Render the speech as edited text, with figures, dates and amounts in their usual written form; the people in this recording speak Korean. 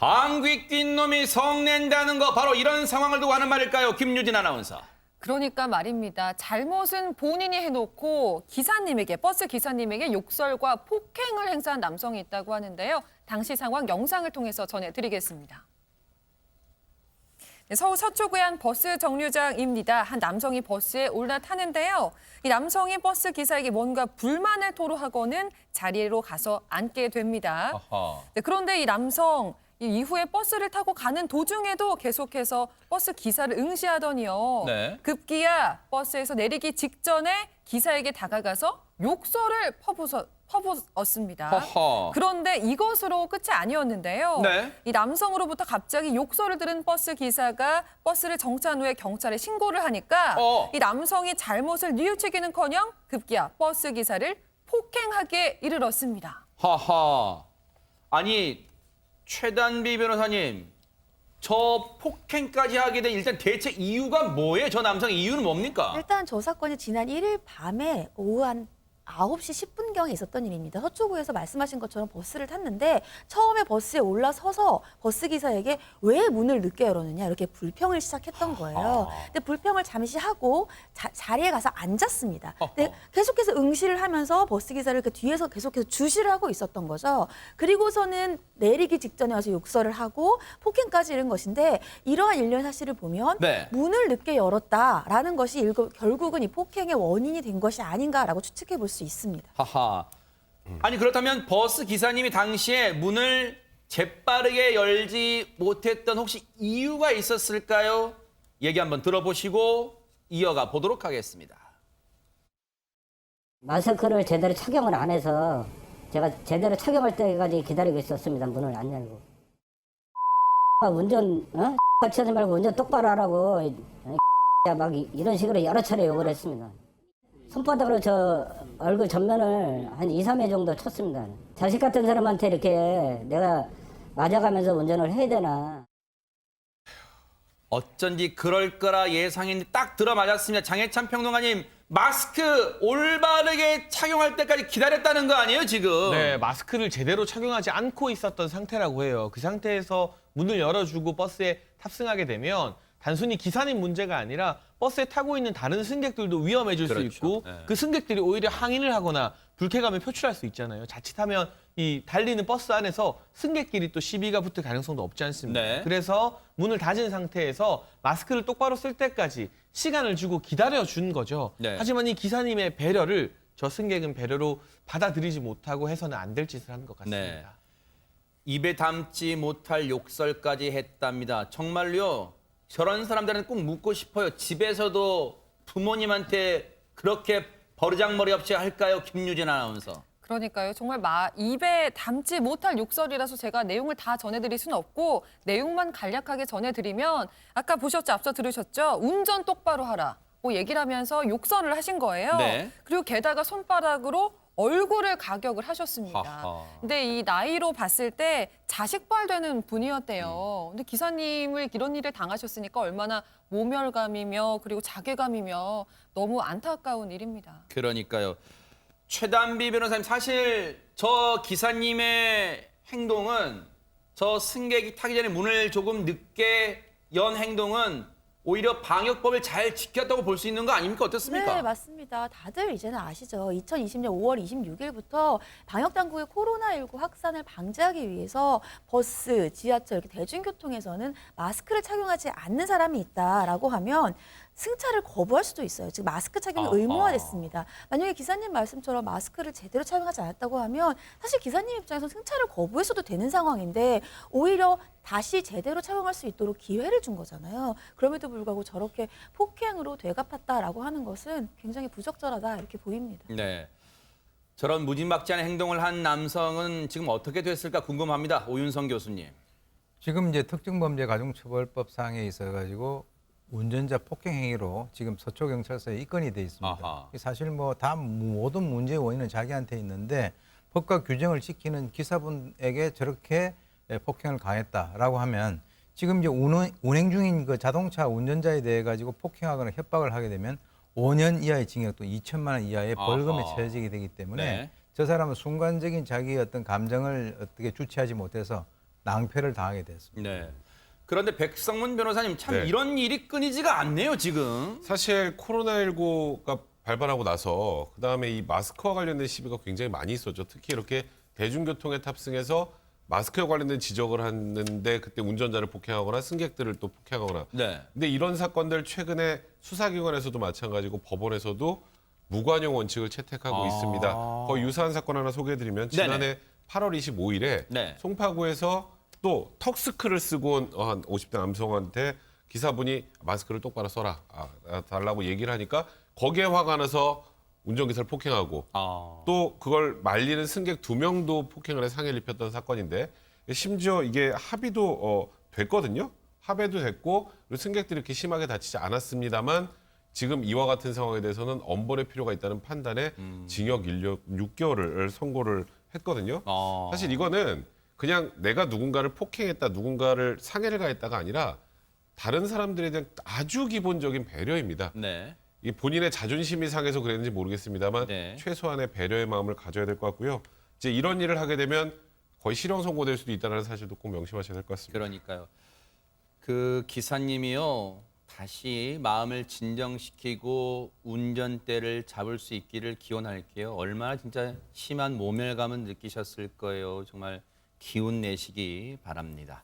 방귀 낀 놈이 성낸다는 거 바로 이런 상황을 두고 하는 말일까요? 김유진 아나운서. 그러니까 말입니다. 잘못은 본인이 해놓고 버스 기사님에게 욕설과 폭행을 행사한 남성이 있다고 하는데요. 당시 상황 영상을 통해서 전해드리겠습니다. 네, 서울 서초구의 한 버스 정류장입니다. 한 남성이 버스에 올라타는데요. 이 남성이 버스 기사에게 뭔가 불만을 토로하고는 자리로 가서 앉게 됩니다. 네, 그런데 이 남성 이후에 버스를 타고 가는 도중에도 계속해서 버스 기사를 응시하더니요. 네. 급기야 버스에서 내리기 직전에 기사에게 다가가서 욕설을 퍼부었습니다. 허허. 그런데 이것으로 끝이 아니었는데요. 네. 이 남성으로부터 갑자기 욕설을 들은 버스 기사가 버스를 정차한 후에 경찰에 신고를 하니까 이 남성이 잘못을 뉘우치기는커녕 급기야 버스 기사를 폭행하기에 이르렀습니다. 하하. 아니 최단비 변호사님, 저 폭행까지 하게 된 일단 대체 이유가 뭐예요? 저 남성의 이유는 뭡니까? 일단 저 사건이 지난 1일 밤에 오후 한 9시 10분경에 있었던 일입니다. 서초구에서 말씀하신 것처럼 버스를 탔는데 처음에 버스에 올라서서 버스 기사에게 왜 문을 늦게 열었느냐 이렇게 불평을 시작했던 거예요. 근데 불평을 잠시 하고 자리에 가서 앉았습니다. 근데 계속해서 응시를 하면서 버스 기사를 그 뒤에서 계속해서 주시를 하고 있었던 거죠. 그리고서는 내리기 직전에 와서 욕설을 하고 폭행까지 이른 것인데 이러한 일련의 사실을 보면 네. 문을 늦게 열었다라는 것이 결국은 이 폭행의 원인이 된 것이 아닌가라고 추측해 볼 수 있습니다. 하하. 아니 그렇다면 버스 기사님이 당시에 문을 재빠르게 열지 못했던 혹시 이유가 있었을까요? 얘기 한번 들어보시고 이어가 보도록 하겠습니다. 마스크를 제대로 착용을 안 해서 제가 제대로 착용할 때까지 기다리고 있었습니다. 문을 안 열고. 운전 같이 하지 말고 운전 똑바로 하라고 막 이런 식으로 여러 차례 욕을 했습니다. 손바닥으로 저 얼굴 전면을 한 2, 3회 정도 쳤습니다. 자식 같은 사람한테 이렇게 내가 맞아가면서 운전을 해야 되나. 어쩐지 그럴 거라 예상했는데 딱 들어맞았습니다. 장해찬 평론가님, 마스크 올바르게 착용할 때까지 기다렸다는 거 아니에요, 지금? 네, 마스크를 제대로 착용하지 않고 있었던 상태라고 해요. 그 상태에서 문을 열어주고 버스에 탑승하게 되면 단순히 기사님 문제가 아니라 버스에 타고 있는 다른 승객들도 위험해질 수 있고 그 승객들이 오히려 항의를 하거나 불쾌감을 표출할 수 있잖아요. 자칫하면 이 달리는 버스 안에서 승객끼리 또 시비가 붙을 가능성도 없지 않습니다. 네. 그래서 문을 닫은 상태에서 마스크를 똑바로 쓸 때까지 시간을 주고 기다려준 거죠. 네. 하지만 이 기사님의 배려를 저 승객은 배려로 받아들이지 못하고 해서는 안 될 짓을 하는 것 같습니다. 네. 입에 담지 못할 욕설까지 했답니다. 정말요. 저런 사람들은 꼭 묻고 싶어요. 집에서도 부모님한테 그렇게 버르장머리 없이 할까요? 김유진 아나운서. 그러니까요. 정말 입에 담지 못할 욕설이라서 제가 내용을 다 전해드릴 수는 없고 내용만 간략하게 전해드리면 아까 보셨죠? 앞서 들으셨죠? 운전 똑바로 하라. 얘기를 하면서 욕설을 하신 거예요. 네. 그리고 게다가 손바닥으로 얼굴을 가격을 하셨습니다. 하하. 근데 이 나이로 봤을 때 자식발 되는 분이었대요. 근데 기사님을 이런 일을 당하셨으니까 얼마나 모멸감이며 그리고 자괴감이며 너무 안타까운 일입니다. 그러니까요. 최단비 변호사님, 사실 저 기사님의 행동은 저 승객이 타기 전에 문을 조금 늦게 연 행동은 오히려 방역법을 잘 지켰다고 볼 수 있는 거 아닙니까? 어떻습니까? 네, 맞습니다. 다들 이제는 아시죠. 2020년 5월 26일부터 방역당국의 코로나19 확산을 방지하기 위해서 버스, 지하철, 이렇게 대중교통에서는 마스크를 착용하지 않는 사람이 있다라고 하면 승차를 거부할 수도 있어요. 즉 마스크 착용이 의무화됐습니다. 만약에 기사님 말씀처럼 마스크를 제대로 착용하지 않았다고 하면 사실 기사님 입장에서 승차를 거부했어도 되는 상황인데 오히려 다시 제대로 착용할 수 있도록 기회를 준 거잖아요. 그럼에도 불구하고 저렇게 폭행으로 되갚았다라고 하는 것은 굉장히 부적절하다 이렇게 보입니다. 네. 저런 무지막지한 행동을 한 남성은 지금 어떻게 됐을까 궁금합니다. 오윤성 교수님. 지금 이제 특정범죄가중처벌법상에 있어가지고 운전자 폭행 행위로 지금 서초경찰서에 입건이 돼 있습니다. 아하. 사실 뭐 다 모든 문제의 원인은 자기한테 있는데 법과 규정을 지키는 기사분에게 저렇게 폭행을 가했다라고 하면 지금 이제 운행 중인 그 자동차 운전자에 대해 가지고 폭행하거나 협박을 하게 되면 5년 이하의 징역 또 2천만 원 이하의 벌금에 아하. 처해지게 되기 때문에 네. 저 사람은 순간적인 자기의 어떤 감정을 어떻게 주체하지 못해서 낭패를 당하게 됐습니다. 네. 그런데 백성문 변호사님 참 네. 이런 일이 끊이지가 않네요, 지금. 사실 코로나19가 발발하고 나서 그다음에 이 마스크와 관련된 시비가 굉장히 많이 있었죠. 특히 이렇게 대중교통에 탑승해서 마스크와 관련된 지적을 하는데 그때 운전자를 폭행하거나 승객들을 또 폭행하거나. 네. 근데 이런 사건들 최근에 수사기관에서도 마찬가지고 법원에서도 무관용 원칙을 채택하고 있습니다. 거의 유사한 사건 하나 소개해드리면 지난해 8월 25일에 네. 송파구에서 또 턱스크를 쓰고 온 한 50대 남성한테 기사분이 마스크를 똑바로 써라 달라고 얘기를 하니까 거기에 화가 나서 운전기사를 폭행하고 또 그걸 말리는 승객 2명도 폭행을 해 상해를 입혔던 사건인데 심지어 이게 합의도 됐거든요. 합의도 됐고 그리고 승객들이 이렇게 심하게 다치지 않았습니다만 지금 이와 같은 상황에 대해서는 엄벌의 필요가 있다는 판단에 징역 6개월을 선고를 했거든요. 사실 이거는 그냥 내가 누군가를 폭행했다, 누군가를 상해를 가했다가 아니라 다른 사람들에 대한 아주 기본적인 배려입니다. 네. 이 본인의 자존심이 상해서 그랬는지 모르겠습니다만 네. 최소한의 배려의 마음을 가져야 될 것 같고요. 이제 이런 일을 하게 되면 거의 실형 선고될 수도 있다는 사실도 꼭 명심하셔야 될 것 같습니다. 그러니까요. 그 기사님이요. 다시 마음을 진정시키고 운전대를 잡을 수 있기를 기원할게요. 얼마나 진짜 심한 모멸감을 느끼셨을 거예요. 정말 기운 내시기 바랍니다.